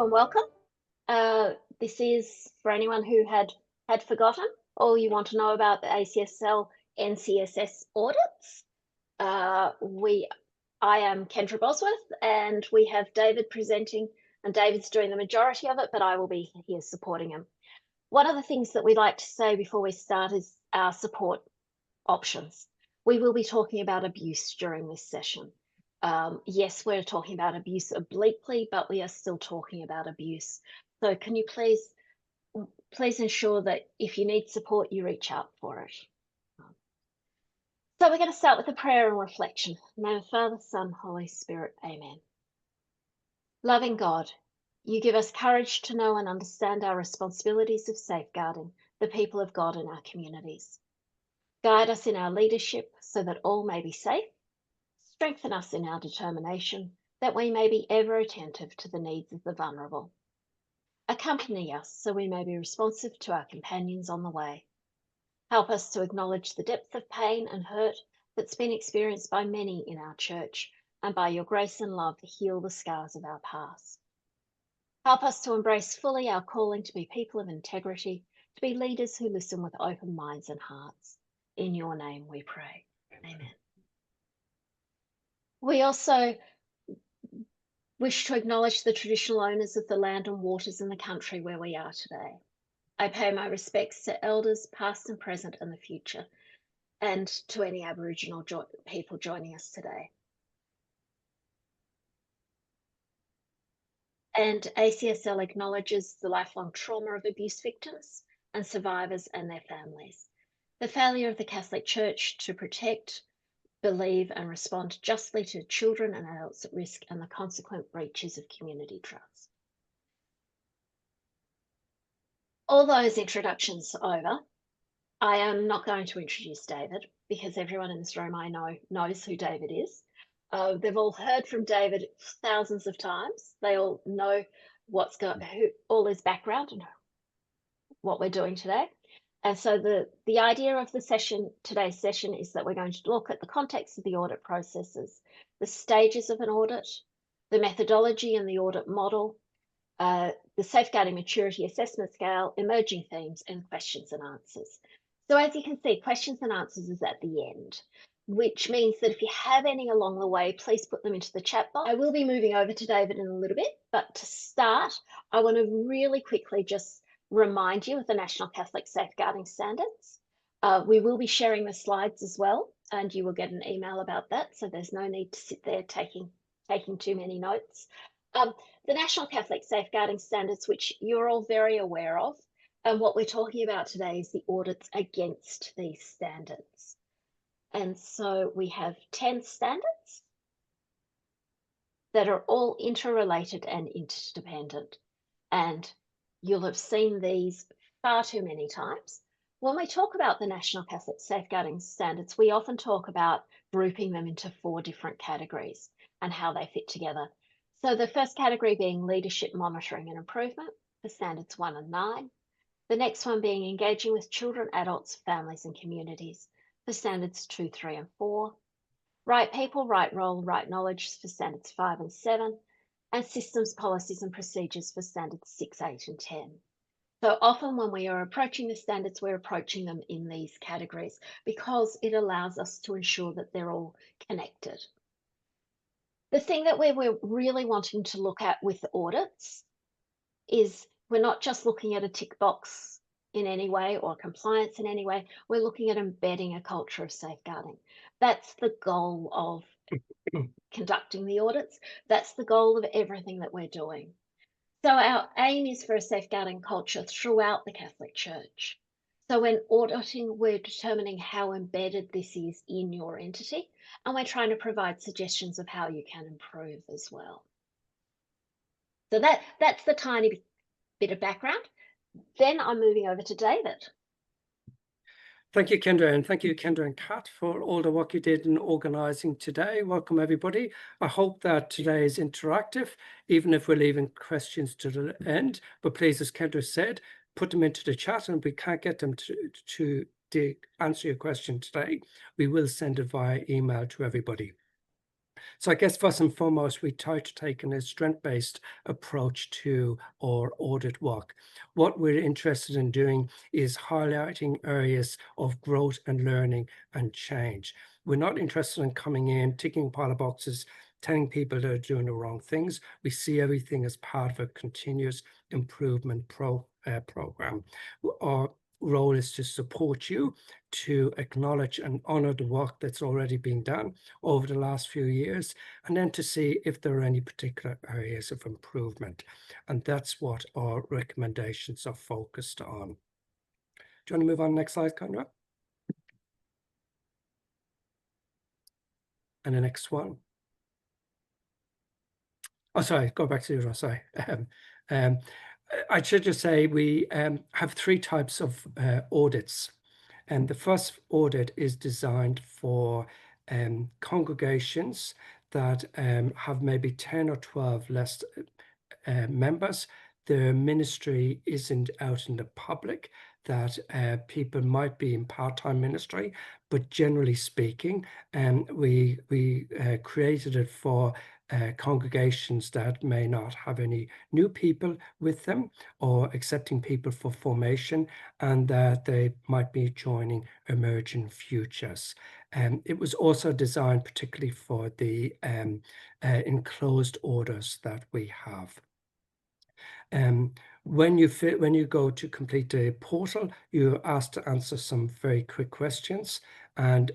Hello and welcome. This is for anyone who had forgotten or you want to know about the ACSL NCSS audits. I am Kendra Bosworth and we have David presenting, and David's doing the majority of it, but I will be here supporting him. One of the things that we'd like to say before we start is our support options. We will be talking about abuse during this session. Yes, we're talking about abuse obliquely, but we are still talking about abuse. So can you please ensure that if you need support, you reach out for it. So we're going to start with a prayer and reflection. In the name of the Father, Son, Holy Spirit, amen. Loving God, you give us courage to know and understand our responsibilities of safeguarding the people of God in our communities. Guide us in our leadership so that all may be safe. Strengthen us in our determination that we may be ever attentive to the needs of the vulnerable. Accompany us so we may be responsive to our companions on the way. Help us to acknowledge the depth of pain and hurt that's been experienced by many in our church, and by your grace and love heal the scars of our past. Help us to embrace fully our calling to be people of integrity, to be leaders who listen with open minds and hearts. In your name we pray. Amen. We also wish to acknowledge the traditional owners of the land and waters in the country where we are today. I pay my respects to elders past and present and the future, and to any Aboriginal people joining us today. And ACSL acknowledges the lifelong trauma of abuse victims and survivors and their families. The failure of the Catholic Church to protect, believe and respond justly to children and adults at risk, and the consequent breaches of community trust. All those introductions over, I am not going to introduce David because everyone in this room I know knows who David is. They've all heard from David thousands of times. They all know all his background and what we're doing today. And so the idea of today's session is that we're going to look at the context of the audit processes, the stages of an audit, the methodology and the audit model, the safeguarding maturity assessment scale, emerging themes, and questions and answers. So as you can see, questions and answers is at the end, which means that if you have any along the way, please put them into the chat box. I will be moving over to David in a little bit, but to start, I want to really quickly just remind you of the National Catholic Safeguarding Standards. We will be sharing the slides as well, and you will get an email about that, so there's no need to sit there taking too many notes. The National Catholic Safeguarding Standards, which you're all very aware of, and what we're talking about today is the audits against these standards. And so we have 10 standards that are all interrelated and interdependent. And you'll have seen these far too many times. When we talk about the National Catholic Safeguarding Standards, we often talk about grouping them into 4 different categories and how they fit together. So the first category being leadership, monitoring and improvement for standards 1 and 9. The next one being engaging with children, adults, families and communities for standards 2, 3 and 4. Right people, right role, right knowledge for standards 5 and 7. And systems, policies and procedures for standards 6, 8 and 10. So often when we are approaching the standards, we're approaching them in these categories because it allows us to ensure that they're all connected. The thing that we're really wanting to look at with audits is we're not just looking at a tick box in any way or compliance in any way. We're looking at embedding a culture of safeguarding. That's the goal of conducting the audits. That's the goal of everything that we're doing. So our aim is for a safeguarding culture throughout the Catholic Church. So when auditing, we're determining how embedded this is in your entity, and we're trying to provide suggestions of how you can improve as well. So that's the tiny bit of background. Then I'm moving over to David. Thank you, Kendra, and thank you, Kendra and Kat, for all the work you did in organising today. Welcome, everybody. I hope that today is interactive, even if we're leaving questions to the end. But please, as Kendra said, put them into the chat, and if we can't get them to answer your question today, we will send it via email to everybody. So I guess first and foremost, we try to take a strength-based approach to our audit work. What we're interested in doing is highlighting areas of growth and learning and change. We're not interested in coming in, ticking a pile of boxes, telling people they're doing the wrong things. We see everything as part of a continuous improvement program. Our role is to support you, to acknowledge and honor the work that's already been done over the last few years, and then to see if there are any particular areas of improvement. And that's what our recommendations are focused on. Do you want to move on next slide, Conrad? And the next one. Oh, sorry, go back to the other, sorry. Um, I should just say we have three types of audits. And the first audit is designed for congregations that have maybe 10 or 12 less members. The ministry isn't out in the public, that people might be in part-time ministry, but generally speaking, we created it for congregations that may not have any new people with them or accepting people for formation, and that they might be joining emerging futures. It was also designed particularly for the enclosed orders that we have. When you go to complete the portal, you're asked to answer some very quick questions, and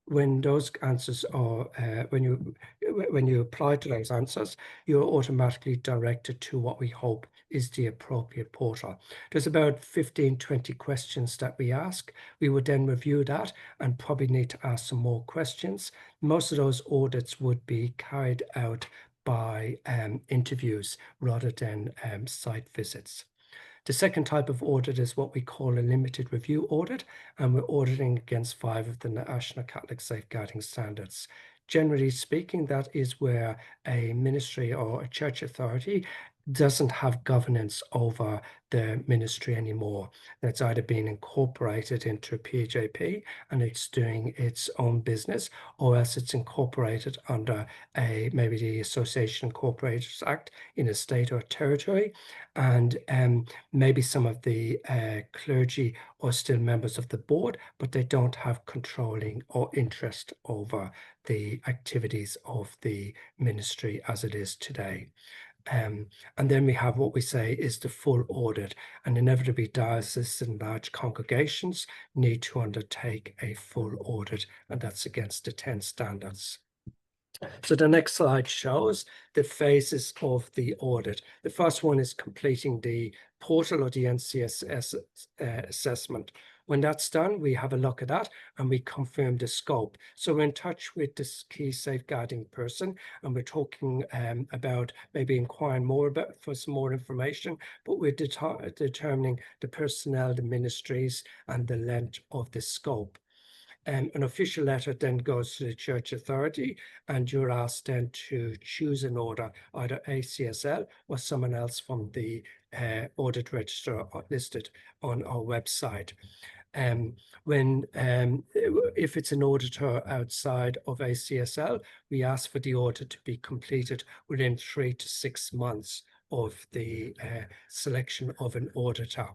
when those answers are when you apply to those answers, you're automatically directed to what we hope is the appropriate portal. There's about 15-20 questions that we ask. We would then review that and probably need to ask some more questions. Most of those audits would be carried out by interviews rather than site visits. The second type of audit is what we call a limited review audit, and we're auditing against 5 of the National Catholic Safeguarding Standards. Generally speaking, that is where a ministry or a church authority doesn't have governance over the ministry anymore. It's either been incorporated into a PJP and it's doing its own business, or else it's incorporated under maybe the Association Incorporators Act in a state or territory, and maybe some of the clergy are still members of the board, but they don't have controlling or interest over the activities of the ministry as it is today. And then we have what we say is the full audit, and inevitably dioceses and large congregations need to undertake a full audit, and that's against the 10 standards. So the next slide shows the phases of the audit. The first one is completing the portal or the NCSS assessment. When that's done, we have a look at that and we confirm the scope. So we're in touch with this key safeguarding person, and we're talking about maybe inquiring more about for some more information, but we're determining the personnel, the ministries, and the length of the scope. An official letter then goes to the church authority, and you're asked then to choose an order, either ACSL or someone else from the audit register listed on our website. If it's an auditor outside of ACSL, we ask for the audit to be completed within 3 to 6 months of the selection of an auditor.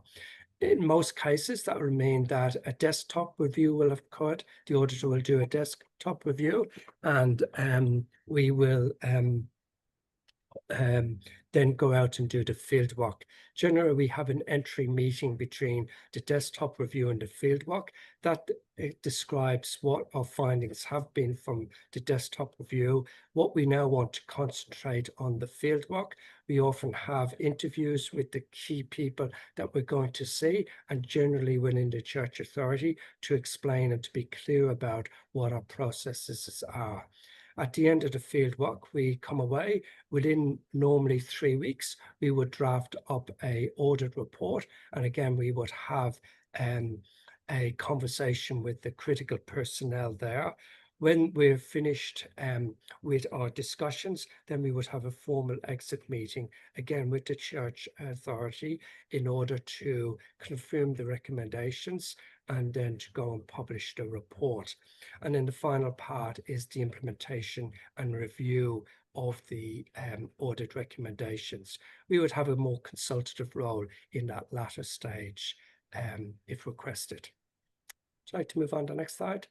In most cases, that will mean that a desktop review will have occurred. The auditor will do a desktop review, and we will then go out and do the field work. Generally, we have an entry meeting between the desktop review and the field work that it describes what our findings have been from the desktop review, what we now want to concentrate on the field work. We often have interviews with the key people that we're going to see, and generally within the church authority, to explain and to be clear about what our processes are. At the end of the field work, we come away within normally 3 weeks. We would draft up a audit report, and again, we would have a conversation with the critical personnel there. When we're finished with our discussions, then we would have a formal exit meeting, again with the church authority, in order to confirm the recommendations and then to go and publish the report. And then the final part is the implementation and review of the audit recommendations. We would have a more consultative role in that latter stage if requested. Would you like to move on to the next slide?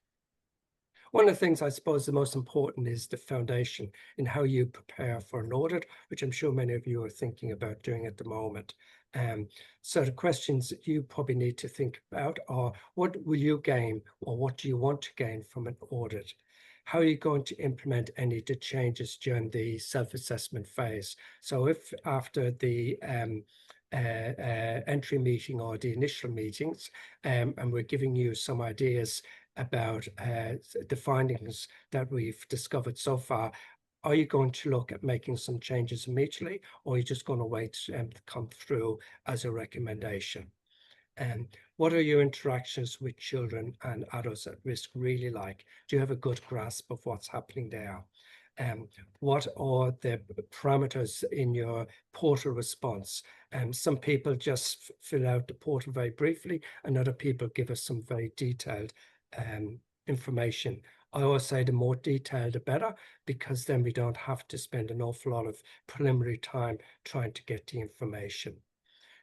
One of the things I suppose the most important is the foundation in how you prepare for an audit, which I'm sure many of you are thinking about doing at the moment. So the questions that you probably need to think about are, what will you gain, or what do you want to gain from an audit? How are you going to implement any of the changes during the self-assessment phase? So if after the entry meeting or the initial meetings, and we're giving you some ideas about the findings that we've discovered so far, are you going to look at making some changes immediately, or are you just going to wait to come through as a recommendation? And what are your interactions with children and adults at risk really like? Do you have a good grasp of what's happening there? What are the parameters in your portal response? Some people just fill out the portal very briefly, and other people give us some very detailed information. I always say the more detailed, the better, because then we don't have to spend an awful lot of preliminary time trying to get the information.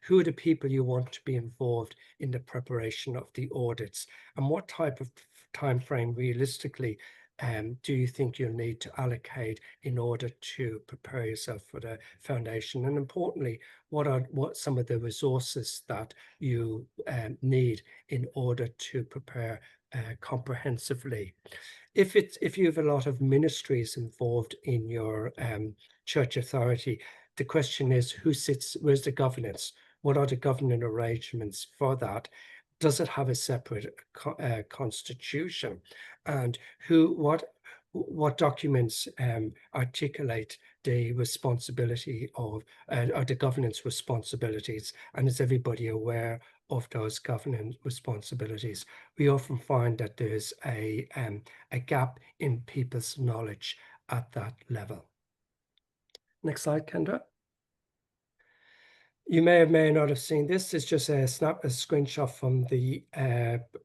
Who are the people you want to be involved in the preparation of the audits, and what type of time frame realistically do you think you'll need to allocate in order to prepare yourself for the foundation? And importantly, what are some of the resources that you need in order to prepare comprehensively? If you have a lot of ministries involved in your church authority, the question is, where's the governance? What are the governing arrangements for that? Does it have a separate constitution? And what documents articulate the responsibility of or the governance responsibilities? And is everybody aware of those governance responsibilities? We often find that there's a gap in people's knowledge at that level. Next slide, Kendra. You may or may not have seen this. It's just a screenshot from the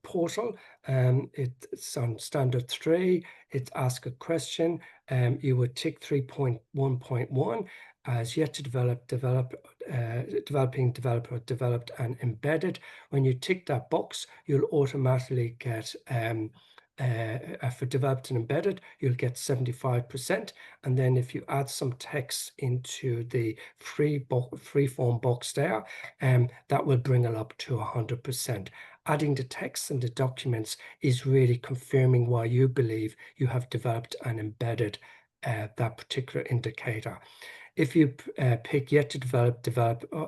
portal. It's on standard 3. It's ask a question. You would tick 3.1.1 as yet to developing, developed and embedded. When you tick that box, you'll automatically get for developed and embedded, you'll get 75%. And then if you add some text into the free form box there, that will bring it up to 100%. Adding the text and the documents is really confirming why you believe you have developed and embedded that particular indicator. If you pick yet to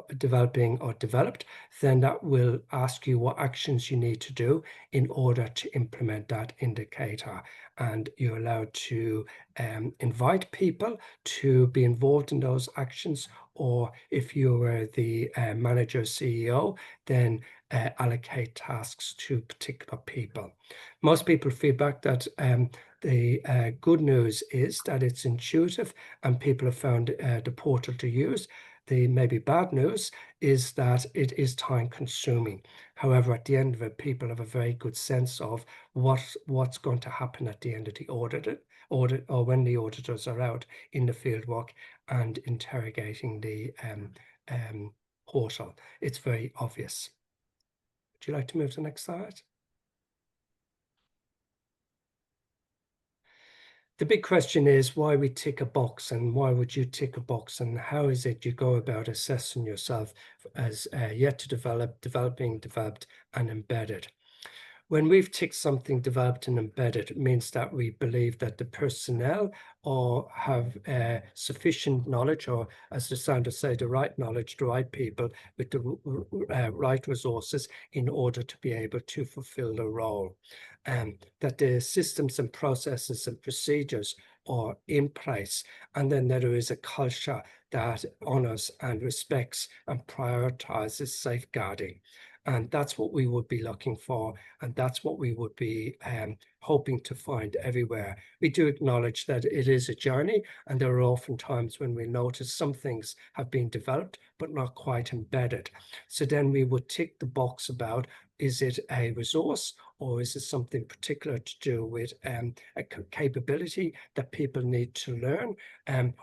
developing or developed, then that will ask you what actions you need to do in order to implement that indicator. And you're allowed to invite people to be involved in those actions, or if you were the manager CEO, then allocate tasks to particular people. Most people feedback that the good news is that it's intuitive and people have found the portal to use. The maybe bad news is that it is time consuming. However, at the end of it, people have a very good sense of what's going to happen at the end of the audit or when the auditors are out in the field work and interrogating the portal. It's very obvious. Would you like to move to the next slide? The big question is why we tick a box, and why would you tick a box, and how is it you go about assessing yourself as yet to develop, developing, developed and embedded? When we've ticked something developed and embedded, it means that we believe that the personnel or have sufficient knowledge, or as the standards say, the right knowledge, the right people with the right resources in order to be able to fulfill the role. That the systems and processes and procedures are in place, and then that there is a culture that honors and respects and prioritizes safeguarding. And that's what we would be looking for, and that's what we would be hoping to find everywhere. We do acknowledge that it is a journey, and there are often times when we notice some things have been developed but not quite embedded. So then we would tick the box about Is it a resource, or is it something particular to do with a capability that people need to learn?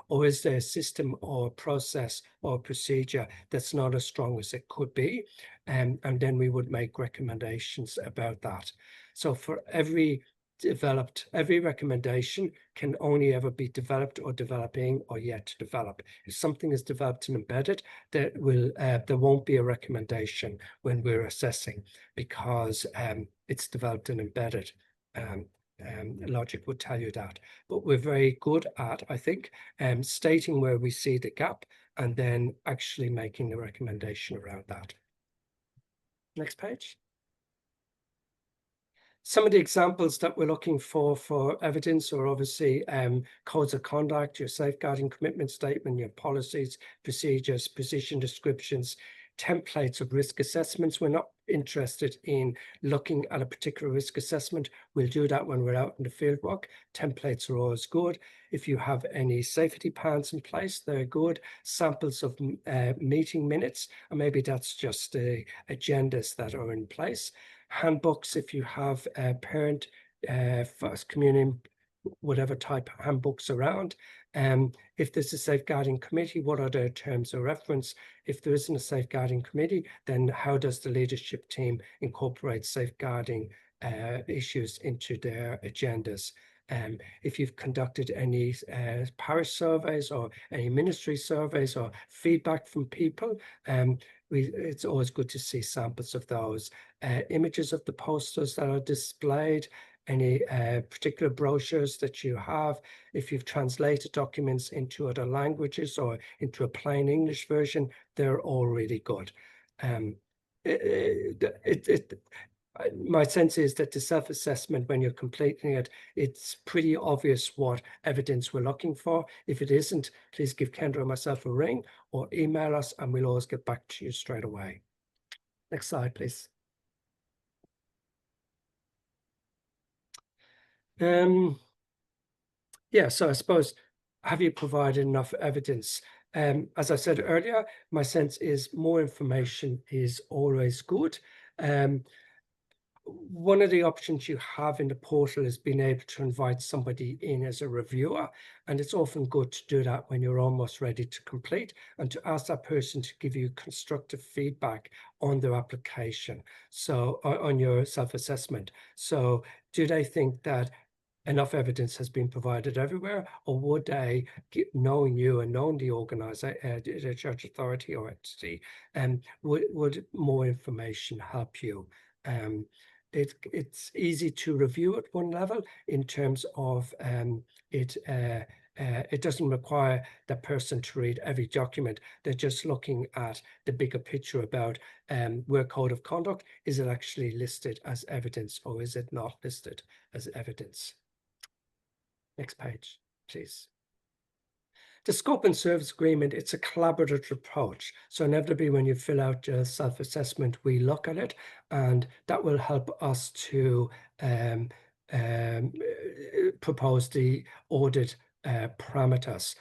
Or is there a system or process or procedure that's not as strong as it could be? And then we would make recommendations about that. So for every recommendation can only ever be developed or developing or yet to develop. If something is developed and embedded, there won't be a recommendation when we're assessing, because it's developed and embedded. Logic would tell you that, but we're very good at, I think, stating where we see the gap and then actually making the recommendation around that. Next page. Some of the examples that we're looking for evidence are obviously codes of conduct, your safeguarding commitment statement, your policies, procedures, position descriptions, templates of risk assessments. We're not interested in looking at a particular risk assessment. We'll do that when we're out in the field work. Templates are always good. If you have any safety plans in place, they're good. Samples of meeting minutes, and maybe that's just the agendas that are in place. Handbooks, if you have parent, first communion, whatever type handbooks around. If there's a safeguarding committee, what are their terms of reference? If there isn't a safeguarding committee, then how does the leadership team incorporate safeguarding issues into their agendas? If you've conducted any parish surveys or any ministry surveys or feedback from people, it's always good to see samples of those. Images of the posters that are displayed, any particular brochures that you have. If you've translated documents into other languages or into a plain English version, they're all really good. My sense is that the self-assessment, when you're completing it, it's pretty obvious what evidence we're looking for. If it isn't, please give Kendra or myself a ring or email us, and we'll always get back to you straight away. Next slide, please. Yeah, so I suppose, have you provided enough evidence? As I said earlier, my sense is more information is always good. One of the options you have in the portal is being able to invite somebody in as a reviewer, and it's often good to do that when you're almost ready to complete, and to ask that person to give you constructive feedback on their application, so on your self-assessment. So do they think that enough evidence has been provided everywhere, or would they, knowing you and knowing the organizer, the church authority or entity, would more information help you? It's easy to review at one level in terms of it doesn't require the person to read every document. They're just looking at the bigger picture about where code of conduct, is it actually listed as evidence or is it not listed as evidence? Next page, please. The scope and service agreement, it's a collaborative approach. So inevitably, when you fill out your self-assessment, we look at it, and that will help us to propose the audit parameters.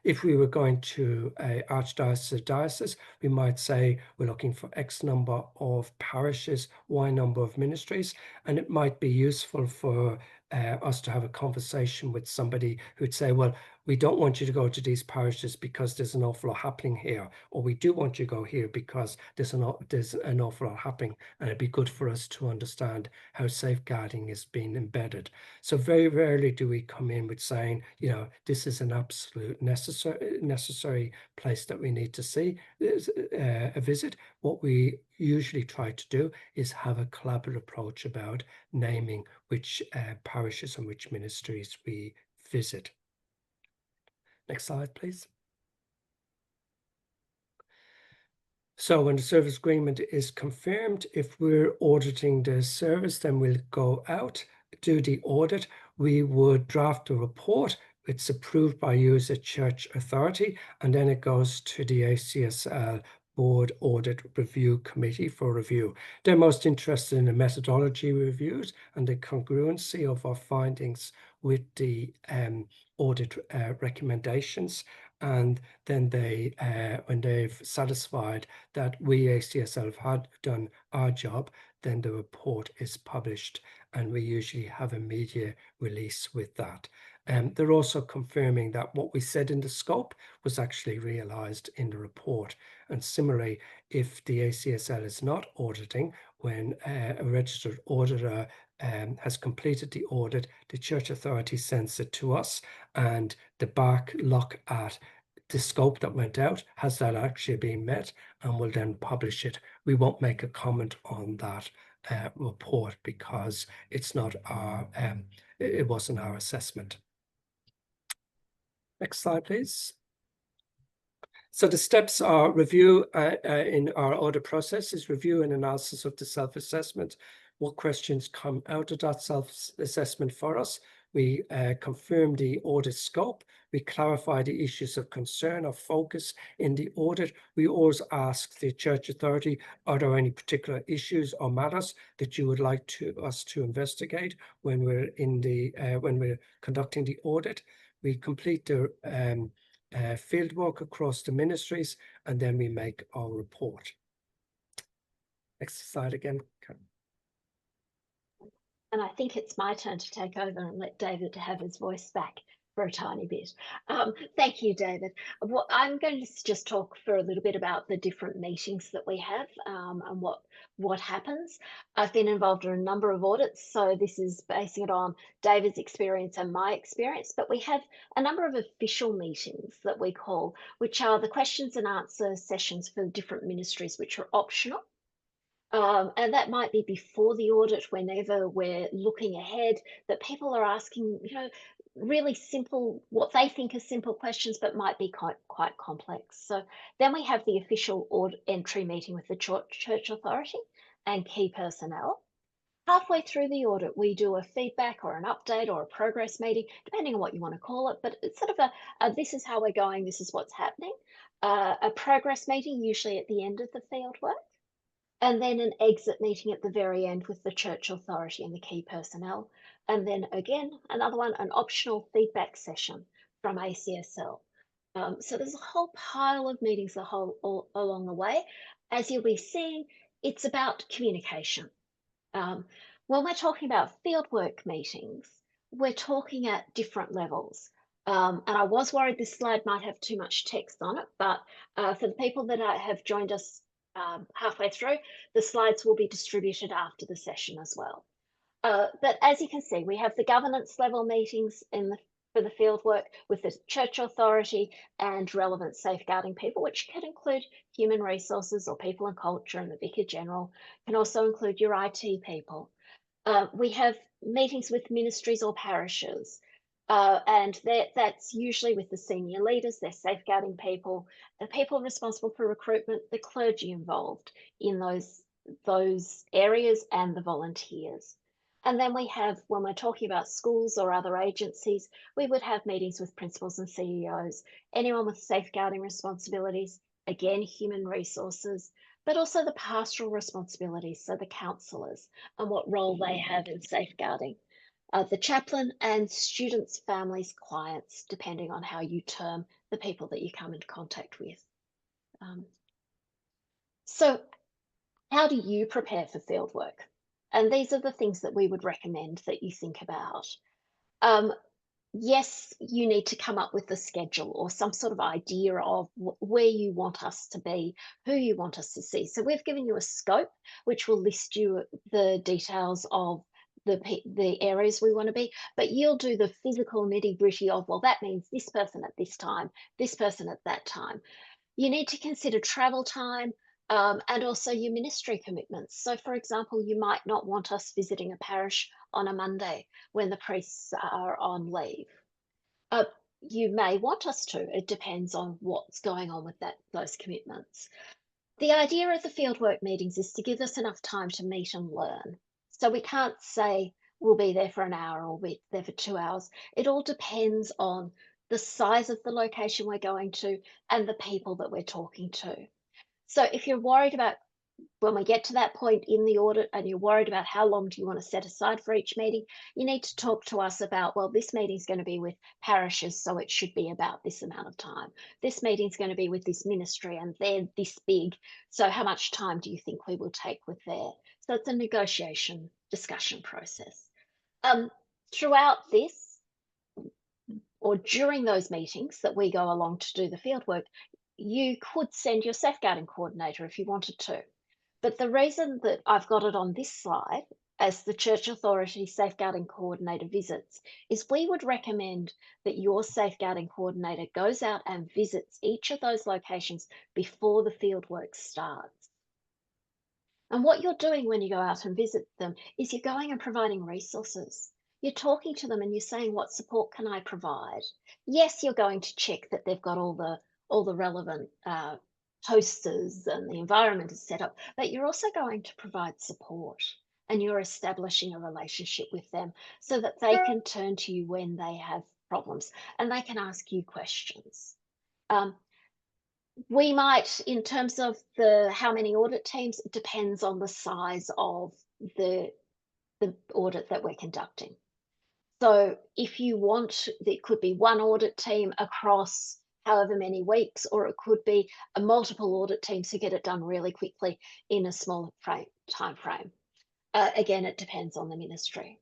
If we were going to archdiocese or diocese, we might say we're looking for X number of parishes, Y number of ministries, and it might be useful for us to have a conversation with somebody who'd say, well, we don't want you to go to these parishes because there's an awful lot happening here, or we do want you to go here because there's an awful lot happening, and it'd be good for us to understand how safeguarding is being embedded. So very rarely do we come in with saying, you know, this is an absolute necessary place that we need to see a visit. What we usually try to do is have a collaborative approach about naming which parishes and which ministries we visit. Next slide, please. So when the service agreement is confirmed, if we're auditing the service, then we'll go out, do the audit. We would draft a report. It's approved by you as a church authority, and then it goes to the ACSL Board Audit Review Committee for review. They're most interested in the methodology reviews and the congruency of our findings with the audit recommendations. And then they, when they've satisfied that we ACSL have done our job, then the report is published, and we usually have a media release with that. They're also confirming that what we said in the scope was actually realised in the report. And similarly, if the ACSL is not auditing, when a registered auditor has completed the audit, the Church Authority sends it to us, and the back look at the scope that went out, has that actually been met, and we'll then publish it. We won't make a comment on that report because it's not our, it wasn't our assessment. Next slide, please. So the steps are review in our audit process is review and analysis of the self-assessment. What questions come out of that self-assessment for us? We confirm the audit scope. We clarify the issues of concern or focus in the audit. We always ask the Church Authority, are there any particular issues or matters that you would like us to investigate when we're when we're conducting the audit? We complete the field work across the ministries, and then we make our report. Next slide again. And I think it's my turn to take over and let David have his voice back for a tiny bit. Thank you, David. I'm going to just talk for a little bit about the different meetings that we have and what happens. I've been involved in a number of audits, so this is basing it on David's experience and my experience, but we have a number of official meetings that we call, which are the questions and answer sessions for different ministries, which are optional. And that might be before the audit, whenever we're looking ahead, that people are asking, really simple, what they think are simple questions, but might be quite complex. So then we have the official audit entry meeting with the Church Authority and key personnel. Halfway through the audit, we do a feedback or an update or a progress meeting, depending on what you want to call it, but it's sort of this is how we're going, this is what's happening. A progress meeting, usually at the end of the field work. And then an exit meeting at the very end with the Church Authority and the key personnel. And then again, another one, an optional feedback session from ACSL. So there's a whole pile of meetings all along the way. As you'll be seeing, it's about communication. When we're talking about fieldwork meetings, we're talking at different levels. And I was worried this slide might have too much text on it, but for the people that have joined us halfway through, the slides will be distributed after the session as well. But as you can see, we have the governance level meetings for the fieldwork with the Church Authority and relevant safeguarding people, which can include human resources or people and culture, and the Vicar General, can also include your IT people. We have meetings with ministries or parishes, and that's usually with the senior leaders, they're safeguarding people, the people responsible for recruitment, the clergy involved in those areas, and the volunteers. And then we have, when we're talking about schools or other agencies, we would have meetings with principals and CEOs, anyone with safeguarding responsibilities, again, human resources, but also the pastoral responsibilities, so the counsellors and what role they have in safeguarding. The chaplain and students, families, clients, depending on how you term the people that you come into contact with. So how do you prepare for fieldwork? And these are the things that we would recommend that you think about. Yes, you need to come up with a schedule or some sort of idea of where you want us to be, who you want us to see. So we've given you a scope, which will list you the details of the areas we want to be, but you'll do the physical nitty-gritty of, well, that means this person at this time, this person at that time. You need to consider travel time and also your ministry commitments. So, for example, you might not want us visiting a parish on a Monday when the priests are on leave. You may want us to. It depends on what's going on with those commitments. The idea of the fieldwork meetings is to give us enough time to meet and learn. So we can't say we'll be there for an hour or we'll be there for 2 hours. It all depends on the size of the location we're going to and the people that we're talking to. So if you're worried about when we get to that point in the audit and you're worried about how long do you want to set aside for each meeting, you need to talk to us about, well, this meeting's going to be with parishes, so it should be about this amount of time. This meeting's going to be with this ministry and they're this big, so how much time do you think we will take with there? So it's a negotiation discussion process. Um, Throughout this, or during those meetings that we go along to do the fieldwork, you could send your safeguarding coordinator if you wanted to. But the reason that I've got it on this slide as the Church Authority Safeguarding Coordinator visits is we would recommend that your safeguarding coordinator goes out and visits each of those locations before the fieldwork starts. And what you're doing when you go out and visit them is you're going and providing resources. You're talking to them and you're saying, what support can I provide? Yes, you're going to check that they've got all the relevant posters and the environment is set up, but you're also going to provide support and you're establishing a relationship with them so that they can turn to you when they have problems and they can ask you questions. We might, in terms of the how many audit teams, it depends on the size of the audit that we're conducting. So if you want, it could be one audit team across however many weeks, or it could be a multiple audit teams who get it done really quickly in a small time frame. Again, it depends on the ministry.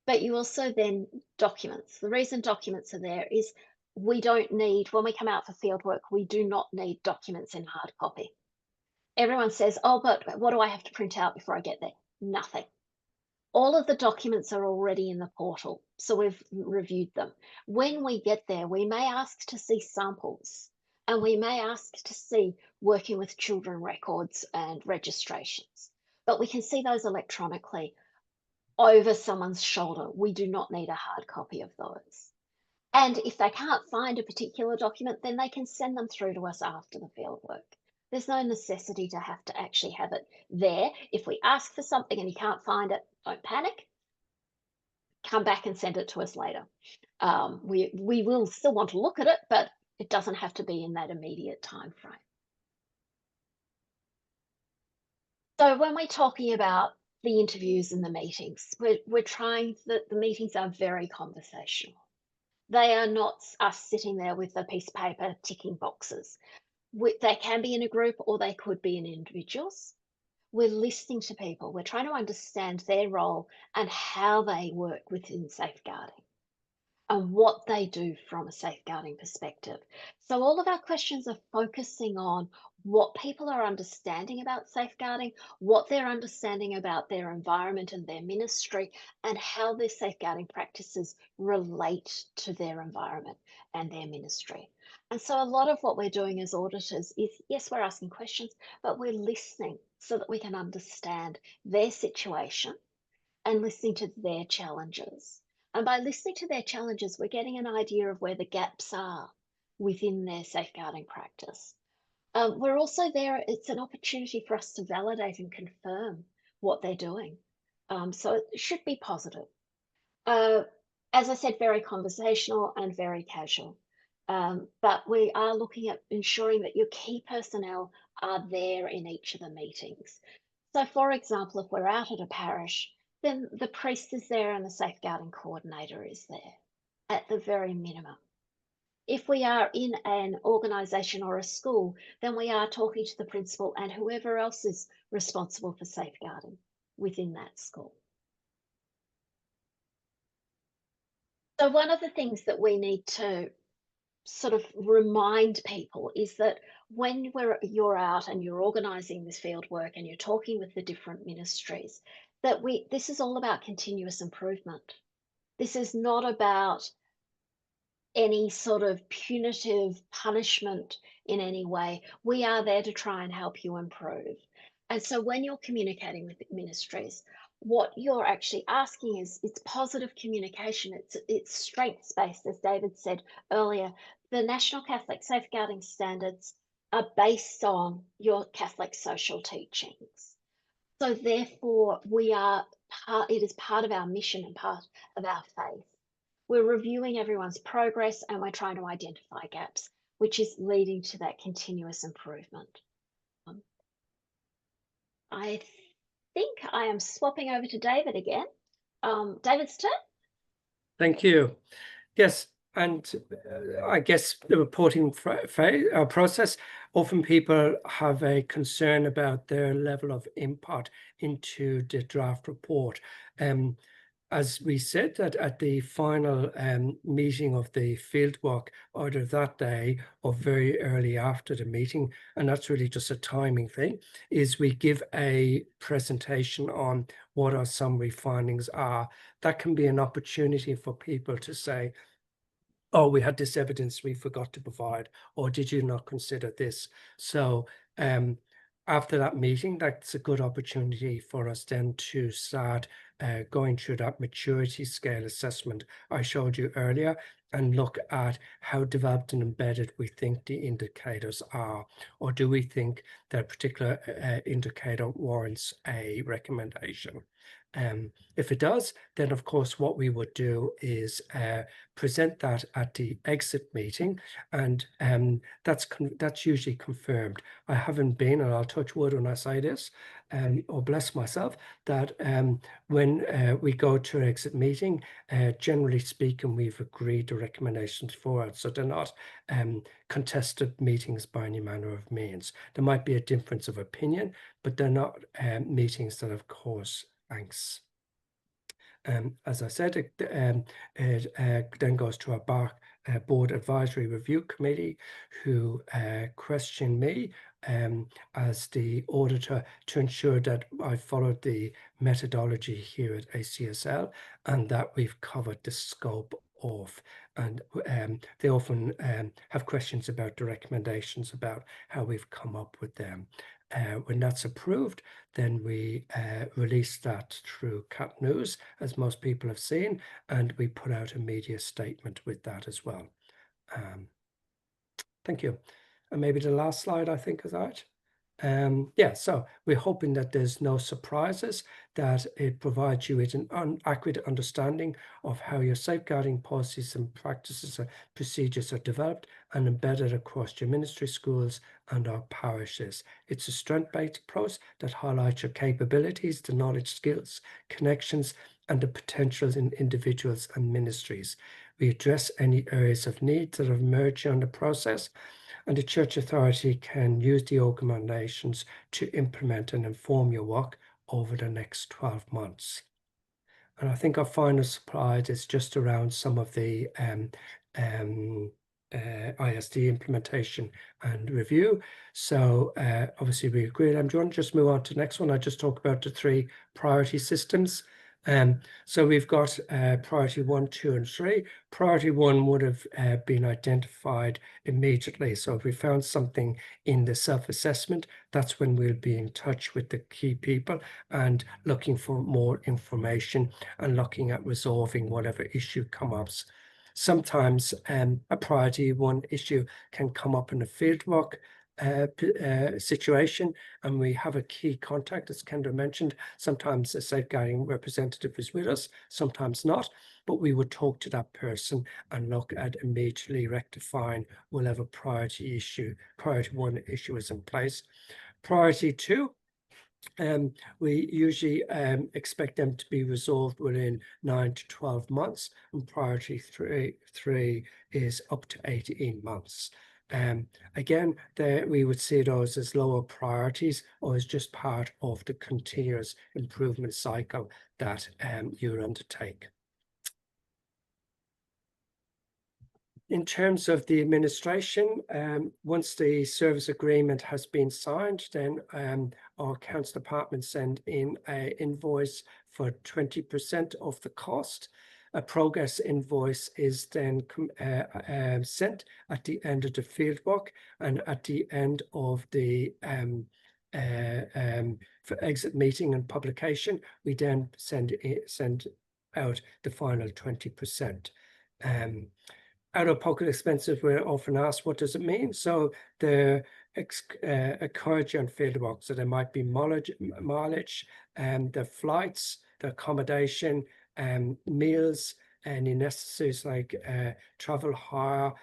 But you also then documents. The reason documents are there is we don't need, when we come out for fieldwork, we do not need documents in hard copy. Everyone says, oh, but what do I have to print out before I get there? Nothing. All of the documents are already in the portal, so we've reviewed them. When we get there, we may ask to see samples and we may ask to see working with children records and registrations, but we can see those electronically over someone's shoulder. We do not need a hard copy of those. And if they can't find a particular document, then they can send them through to us after the fieldwork. There's no necessity to have to actually have it there. If we ask for something and you can't find it, don't panic. Come back and send it to us later. We will still want to look at it, but it doesn't have to be in that immediate time frame. So when we're talking about the interviews and the meetings, we're trying that the meetings are very conversational. They are not us sitting there with a piece of paper ticking boxes. They can be in a group or they could be in individuals. We're listening to people. We're trying to understand their role and how they work within safeguarding and what they do from a safeguarding perspective. So all of our questions are focusing on what people are understanding about safeguarding, what they're understanding about their environment and their ministry, and how their safeguarding practices relate to their environment and their ministry. And so a lot of what we're doing as auditors is, yes, we're asking questions, but we're listening so that we can understand their situation and listening to their challenges. And by listening to their challenges, we're getting an idea of where the gaps are within their safeguarding practice. We're also there, it's an opportunity for us to validate and confirm what they're doing. So it should be positive. Uh, as I said, very conversational and very casual. But we are looking at ensuring that your key personnel are there in each of the meetings. So, for example, if we're out at a parish, then the priest is there and the safeguarding coordinator is there at the very minimum. If we are in an organisation or a school, then we are talking to the principal and whoever else is responsible for safeguarding within that school. So, one of the things that we need to sort of remind people is that when you're out and you're organising this field work and you're talking with the different ministries, that this is all about continuous improvement. This is not about any sort of punitive punishment in any way. We are there to try and help you improve. And so when you're communicating with ministries, what you're actually asking is it's positive communication. It's strengths based, as David said earlier. The National Catholic Safeguarding Standards are based on your Catholic social teachings. So therefore, it is part of our mission and part of our faith. We're reviewing everyone's progress and we're trying to identify gaps, which is leading to that continuous improvement. I think I am swapping over to David again. David's turn. Thank you. Yes, and I guess the reporting process, often people have a concern about their level of input into the draft report. As we said that at the final meeting of the fieldwork, either that day or very early after the meeting, and that's really just a timing thing, is we give a presentation on what our summary findings are. That can be an opportunity for people to say, oh, we had this evidence we forgot to provide, or did you not consider this? So after that meeting, that's a good opportunity for us then to start going through that maturity scale assessment I showed you earlier and look at how developed and embedded we think the indicators are, or do we think that a particular indicator warrants a recommendation? If it does, then of course what we would do is present that at the exit meeting, and that's usually confirmed. I haven't been, and I'll touch wood when I say this, or bless myself, that when we go to an exit meeting, generally speaking, we've agreed the recommendations for it, so they're not contested meetings by any manner of means. There might be a difference of opinion, but they're not meetings that have caused angst. As I said, it then goes to our board advisory review committee, who question me as the auditor to ensure that I followed the methodology here at ACSL and that we've covered the scope of. And they often have questions about the recommendations about how we've come up with them. When that's approved, then we release that through Cat News, as most people have seen, and we put out a media statement with that as well. Thank you. And maybe the last slide, I think, is out. Yeah, so we're hoping that there's no surprises, that it provides you with an accurate understanding of how your safeguarding policies and practices and procedures are developed and embedded across your ministry, schools, and our parishes. It's a strength-based approach that highlights your capabilities, the knowledge, skills, connections, and the potentials in individuals and ministries. We address any areas of need that have emerged during the process, and the Church Authority can use the organisations to implement and inform your work over the next 12 months. And I think our final slide is just around some of the ISD implementation and review. So obviously we agree. Do you want to just move on to the next one? I just talk about the 3 priority systems. So we've got priority 1, 2, and 3. Priority 1 would have been identified immediately. So if we found something in the self-assessment, that's when we'll be in touch with the key people and looking for more information and looking at resolving whatever issue comes up. Sometimes a priority 1 issue can come up in a fieldwork situation, and we have a key contact, as Kendra mentioned. Sometimes a safeguarding representative is with us, sometimes not, but we would talk to that person and look at immediately rectifying whatever priority 1 issue is in place. Priority 2, we usually expect them to be resolved within 9 to 12 months, and priority 3 is up to 18 months. Again, we would see those as lower priorities or as just part of the continuous improvement cycle that you undertake. In terms of the administration, once the service agreement has been signed, then our accounts department send in an invoice for 20% of the cost. A progress invoice is then sent at the end of the fieldwork, and at the end of the for exit meeting and publication, we then send out the final 20%. Out-of-pocket expenses, we're often asked, what does it mean? So the occurred on fieldwork, so there might be mileage, the flights, the accommodation, meals, any necessaries like travel hire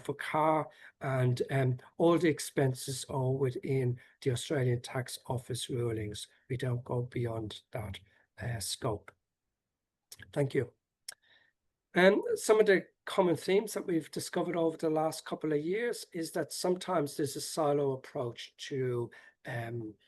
for car, and all the expenses are within the Australian Tax Office rulings. We don't go beyond that scope. Thank you. Some of the common themes that we've discovered over the last couple of years is that sometimes there's a silo approach to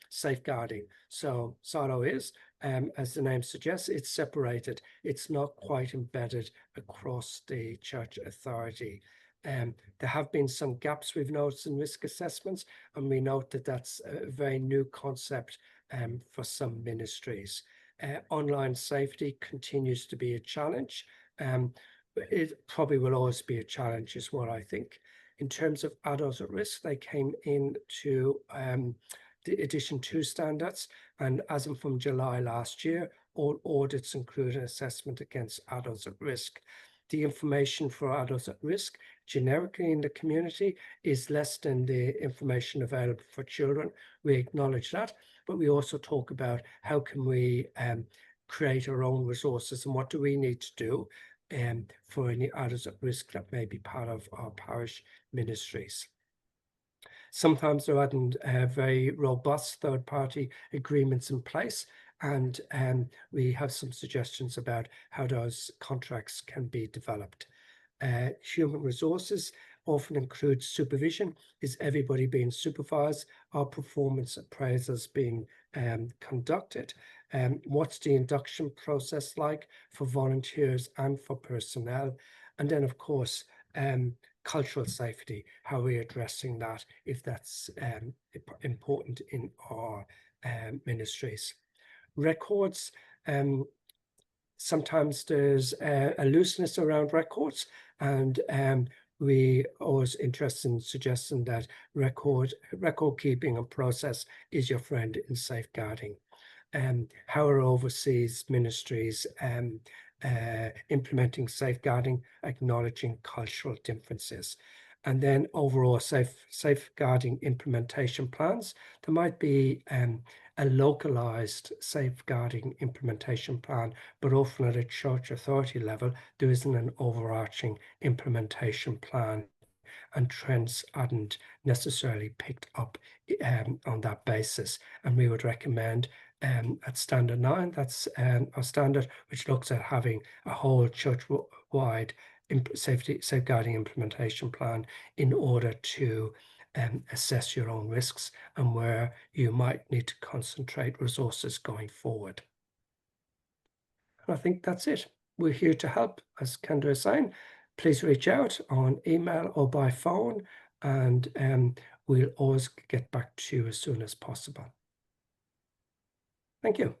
safeguarding. So silo is, as the name suggests, it's separated. It's not quite embedded across the church authority. There have been some gaps we've noticed in risk assessments, and we note that that's a very new concept for some ministries. Online safety continues to be a challenge. It probably will always be a challenge, is what I think. In terms of adults at risk, they came into the Edition 2 standards, and as of from July last year, all audits include an assessment against adults at risk. The information for adults at risk generically in the community is less than the information available for children. We acknowledge that, but we also talk about how can we create our own resources and what do we need to do for any adults at risk that may be part of our parish ministries. Sometimes there aren't very robust third-party agreements in place, and we have some suggestions about how those contracts can be developed. Human resources often include supervision. Is everybody being supervised? Are performance appraisals being conducted? What's the induction process like for volunteers and for personnel? And then, of course, cultural safety. How are we addressing that if that's important in our ministries? Records. Sometimes there's a looseness around records, and we always interested in suggesting that record keeping and process is your friend in safeguarding. How are overseas ministries implementing safeguarding, acknowledging cultural differences? And then overall safeguarding implementation plans. There might be a localized safeguarding implementation plan, but often at a church authority level, there isn't an overarching implementation plan, and trends aren't necessarily picked up on that basis. And we would recommend at Standard 9, that's our standard, which looks at having a whole church-wide safeguarding implementation plan in order to assess your own risks and where you might need to concentrate resources going forward. And I think that's it. We're here to help, as Kendra is saying. Please reach out on email or by phone, and we'll always get back to you as soon as possible. Thank you.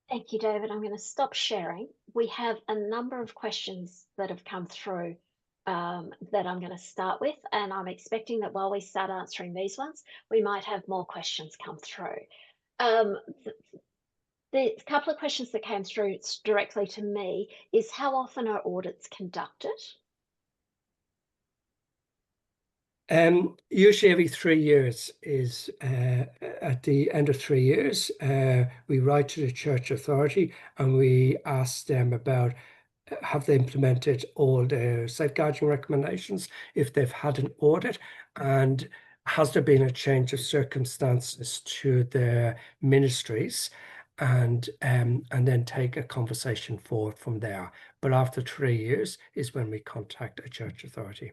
Thank you, David. I'm going to stop sharing. We have a number of questions that have come through that I'm going to start with, and I'm expecting that while we start answering these ones, we might have more questions come through. The couple of questions that came through directly to me is, how often are audits conducted? Usually every 3 years is at the end of 3 years, we write to the church authority and we ask them about have they implemented all their safeguarding recommendations if they've had an audit, and has there been a change of circumstances to their ministries, and then take a conversation forward from there. But after 3 years is when we contact a church authority.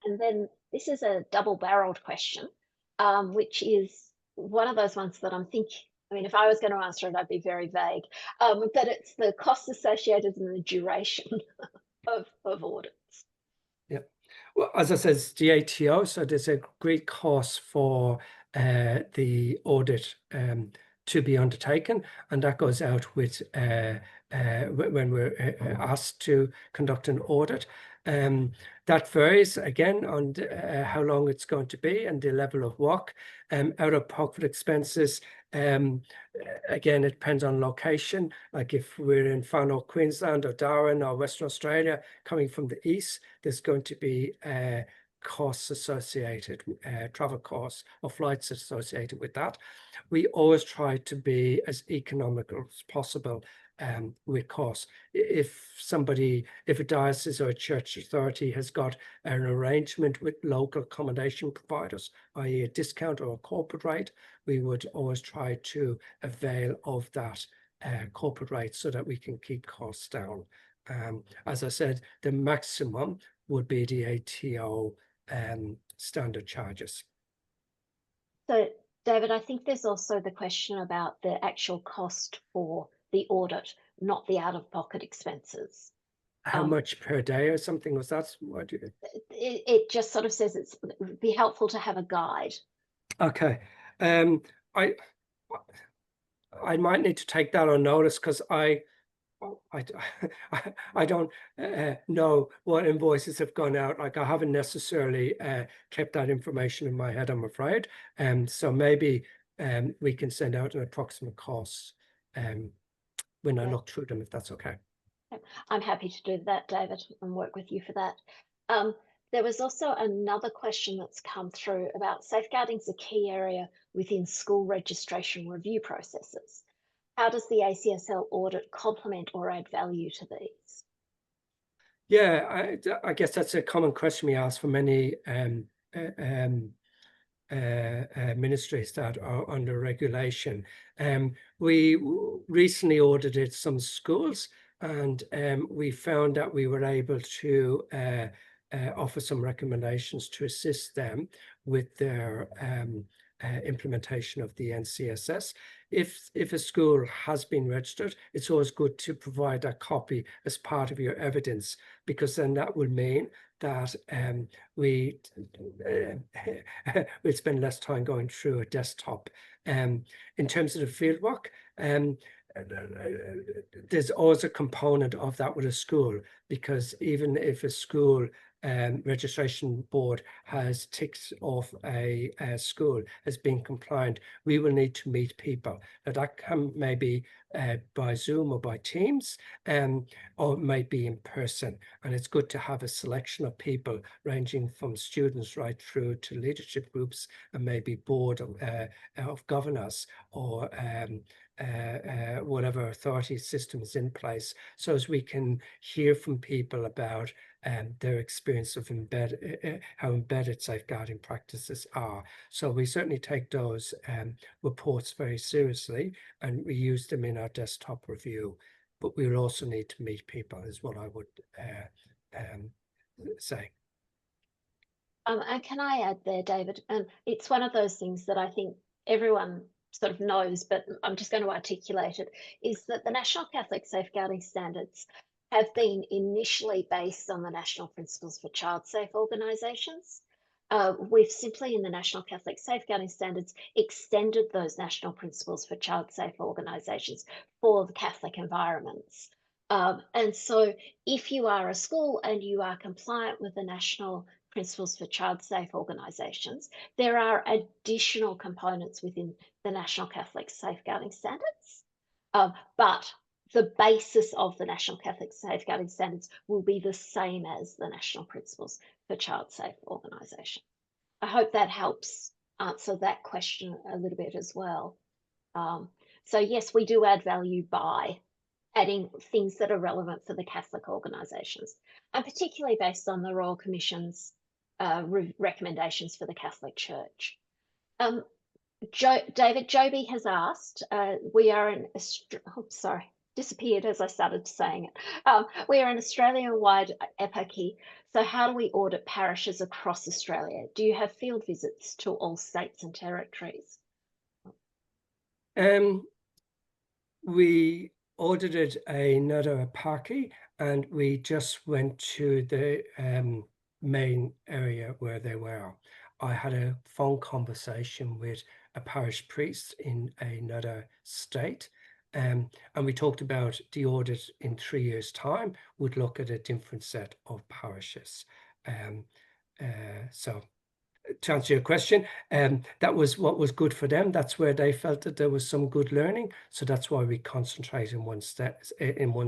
And then this is a double-barreled question, which is one of those ones that I'm thinking, I mean, if I was going to answer it, I'd be very vague, but it's the costs associated and the duration of audits. Yeah. Well, as I said, it's the ATO, so there's a great cost for the audit to be undertaken, and that goes out with when we're asked to conduct an audit. That varies again on how long it's going to be and the level of work. Out-of-pocket expenses, again, it depends on location. Like if we're in Far North Queensland or Darwin or Western Australia, coming from the east, there's going to be costs associated, travel costs or flights associated with that. We always try to be as economical as possible with costs. If a diocese or a church authority has got an arrangement with local accommodation providers, i.e. a discount or a corporate rate, we would always try to avail of that corporate rate so that we can keep costs down. As I said, the maximum would be the ATO standard charges. So, David, I think there's also the question about the actual cost for the audit, not the out-of-pocket expenses. How much per day or something was that? What do you... It just sort of says it would be helpful to have a guide. Okay. I might need to take that on notice because I don't know what invoices have gone out. Like I haven't necessarily kept that information in my head, I'm afraid. So maybe we can send out an approximate cost when I look through them, if that's okay. I'm happy to do that, David, and work with you for that. There was also another question that's come through about safeguarding is a key area within school registration review processes. How does the ACSL audit complement or add value to these? Yeah, I guess that's a common question we ask for many ministries that are under regulation. We recently audited some schools, and we found that we were able to offer some recommendations to assist them with their implementation of the NCSS. If a school has been registered, it's always good to provide a copy as part of your evidence, because then that will mean that we'd spend less time going through a desktop. In terms of the fieldwork, there's always a component of that with a school, because even if a school registration board has ticked off a school as being compliant, we will need to meet people. Now that can maybe by Zoom or by Teams, or it might be in person. And it's good to have a selection of people ranging from students right through to leadership groups and maybe board of governors or whatever authority system is in place, so as we can hear from people about their experience of how embedded safeguarding practices are. So we certainly take those reports very seriously, and we use them in our desktop review. But we will also need to meet people, is what I would say. And can I add there, David? It's one of those things that I think everyone sort of knows, but I'm just going to articulate it, is that the National Catholic Safeguarding Standards have been initially based on the National Principles for Child Safe Organisations. We've simply, in the National Catholic Safeguarding Standards, extended those National Principles for Child Safe Organisations for the Catholic environments. And so if you are a school and you are compliant with the National Principles for Child Safe Organisations, there are additional components within the National Catholic Safeguarding Standards, but the basis of the National Catholic Safeguarding Standards will be the same as the National Principles for Child Safe Organisation. I hope that helps answer that question a little bit as well. So yes, we do add value by adding things that are relevant for the Catholic organisations, and particularly based on the Royal Commission's recommendations for the Catholic Church. David, Joby has asked, we are in, disappeared as I started saying it. We are an Australia-wide eparchy, so how do we audit parishes across Australia? Do you have field visits to all states and territories? We audited another eparchy, and we just went to the main area where they were. I had a phone conversation with a parish priest in another state, and we talked about the audit in 3 years' time would look at a different set of parishes. So to answer your question, that was what was good for them. That's where they felt that there was some good learning. So that's why we concentrate in one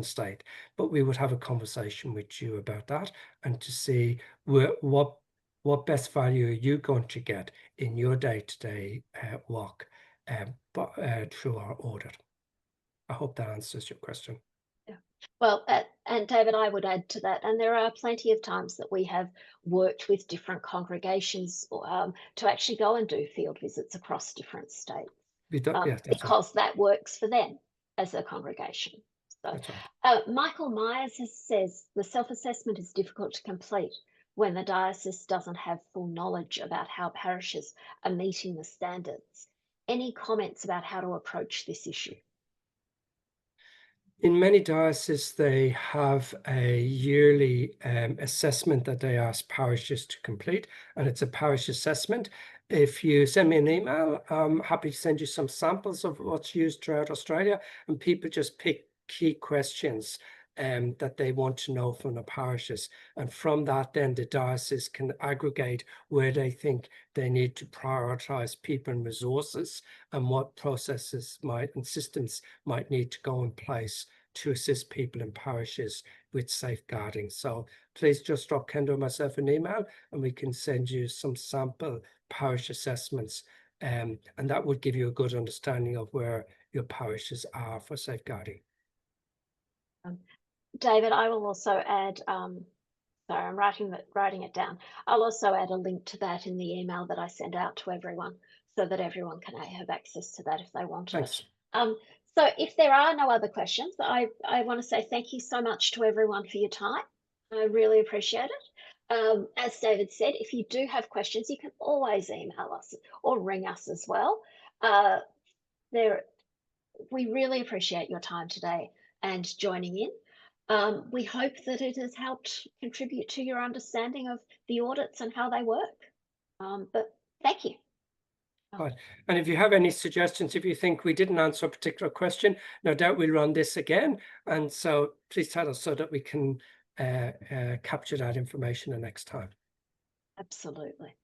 state. But we would have a conversation with you about that, and to see what best value are you going to get in your day-to-day work through our audit. I hope that answers your question. Well, and David, I would add to that, and there are plenty of times that we have worked with different congregations to actually go and do field visits across different states Yeah, that's right. because that works for them as a congregation. So, That's right. Michael Myers says the self-assessment is difficult to complete when the diocese doesn't have full knowledge about how parishes are meeting the standards. Any comments about how to approach this issue? In many dioceses, they have a yearly assessment that they ask parishes to complete, and it's a parish assessment. If you send me an email, I'm happy to send you some samples of what's used throughout Australia, and people just pick key questions that they want to know from the parishes. And from that, then the diocese can aggregate where they think they need to prioritize people and resources and what processes and systems might need to go in place to assist people in parishes with safeguarding. So please just drop Kendra and myself an email and we can send you some sample parish assessments. And that would give you a good understanding of where your parishes are for safeguarding. David, I will also add, sorry, I'm writing it down. I'll also add a link to that in the email that I send out to everyone so that everyone can have access to that if they want Thanks. it. So if there are no other questions, I want to say thank you so much to everyone for your time. I really appreciate it. As David said, if you do have questions, you can always email us or ring us as well. We really appreciate your time today and joining in. We hope that it has helped contribute to your understanding of the audits and how they work. But thank you. Right. And if you have any suggestions, if you think we didn't answer a particular question, no doubt we'll run this again. And so please tell us so that we can capture that information the next time. Absolutely.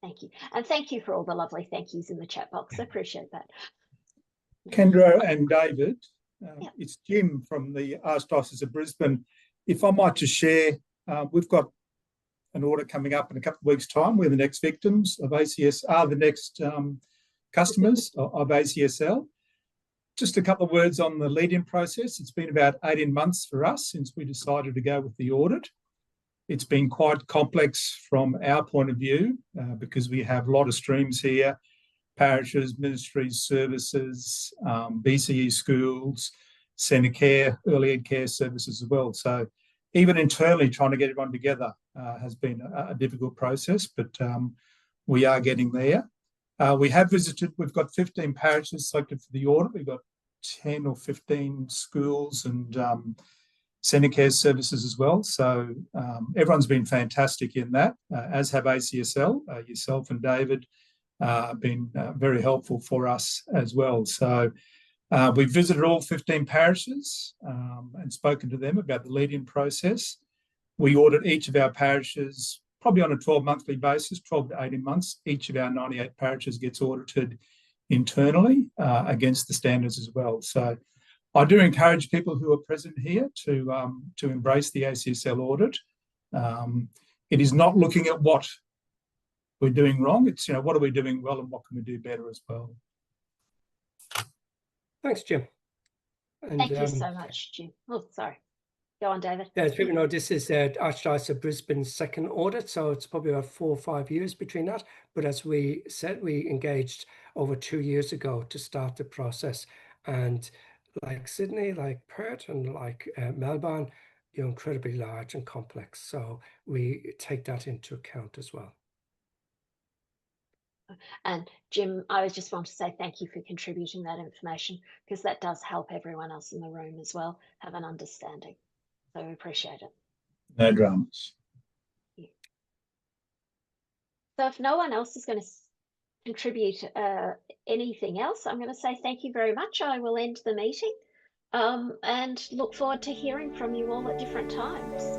Thank you. And thank you for all the lovely thank yous in the chat box. I appreciate that. Kendra and David, Yeah. it's Jim from the Archdiocese of Brisbane. If I might just share, we've got an audit coming up in a couple of weeks' time. We're the next victims of ACSL, the next customers of ACSL. Just a couple of words on the lead-in process. It's been about 18 months for us since we decided to go with the audit. It's been quite complex from our point of view because we have a lot of streams here: parishes, ministries, services, BCE schools, centre care, early ed care services as well. So even internally trying to get everyone together has been a difficult process, but we are getting there. We have visited, we've got 15 parishes selected for the audit. We've got 10 or 15 schools and centre care services as well. So everyone's been fantastic in that, as have ACSL, yourself and David. Been very helpful for us as well. So we've visited all 15 parishes and spoken to them about the lead-in process. We audit each of our parishes probably on a 12-monthly basis, 12 to 18 months. Each of our 98 parishes gets audited internally against the standards as well. So I do encourage people who are present here to embrace the ACSL audit. It is not looking at what we're doing wrong. It's, what are we doing well and what can we do better as well? Thanks, Jim. And, thank you so much, Jim. Oh, sorry. Go on, David. Yeah, as people know, this is Archdiocese of Brisbane's second audit, so it's probably about 4 or 5 years between that. But as we said, we engaged over 2 years ago to start the process. And like Sydney, like Perth, and like Melbourne, incredibly large and complex. So we take that into account as well. And Jim, I just want to say thank you for contributing that information, because that does help everyone else in the room as well have an understanding. So we appreciate it. No dramas. Yeah. So if no one else is going to contribute anything else, I'm going to say thank you very much. I will end the meeting and look forward to hearing from you all at different times.